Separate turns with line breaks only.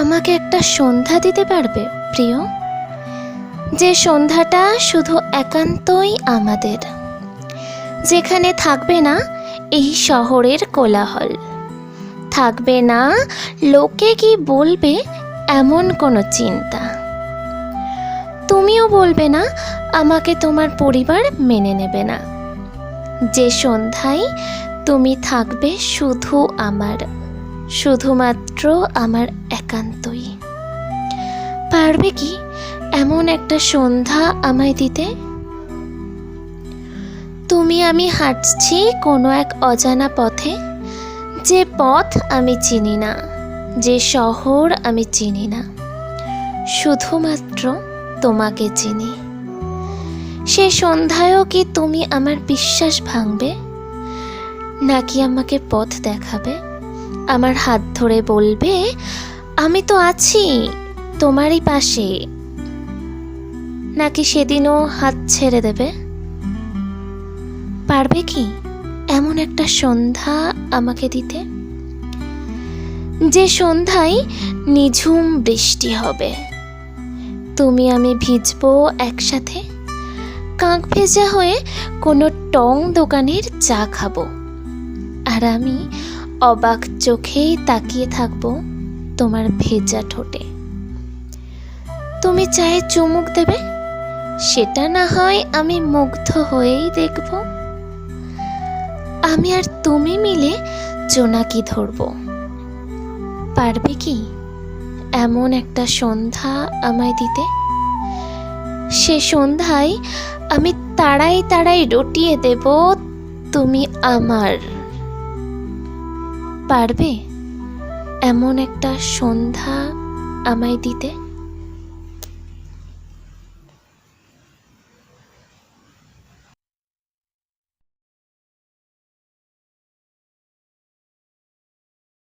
আমাকে একটা সন্ধ্যা দিতে পারবে প্রিয়? যে সন্ধ্যাটা শুধু একান্তই আমাদের, যেখানে থাকবে না এই শহরের কোলাহল, থাকবে না লোকে কি বলবে এমন কোনো চিন্তা। তুমিও বলবে না আমাকে তোমার পরিবার মেনে নেবে না। যে সন্ধ্যায় তুমি থাকবে শুধু আমার, শুধুমাত্র আমার একান্তই। পারবে কি এমন একটা সন্ধ্যা আমায় দিতে? তুমি আমি হাঁটছি কোনো এক অজানা পথে, যে পথ আমি চিনি না, যে শহর আমি চিনি না, শুধুমাত্র তোমাকে চিনি। সে সন্ধ্যায়ও কি তুমি আমার বিশ্বাস ভাঙবে, নাকি আমাকে পথ দেখাবে, আমার হাত ধরে বলবে আমি তো আছি তোমারই পাশে, নাকি সেদিনও হাত ছেড়ে দেবে? পারবে কি এমন একটা সন্ধ্যা আমাকে দিতে? যে সন্ধ্যায় নিঝুম বৃষ্টি হবে, তুমি আমি ভিজবো একসাথে, কাক ভেজা হয়ে কোনো টং দোকানের চা খাবো, আর আমি অবাক চোখেই তাকিয়ে থাকবো তোমার ভেজা ঠোঁটে। তুমি চায়ে চুমুক দেবে, সেটা না হয় আমি মুগ্ধ হয়েই দেখব। আমি আর তুমি মিলে জোনাকি ধরবো। পারবে কি এমন একটা সন্ধ্যা আমায় দিতে? সে সন্ধ্যায় আমি তাড়াই তাড়াই রটিয়ে দেব তুমি আমার। পারবে এমন একটা সন্ধ্যা আমায় দিতে?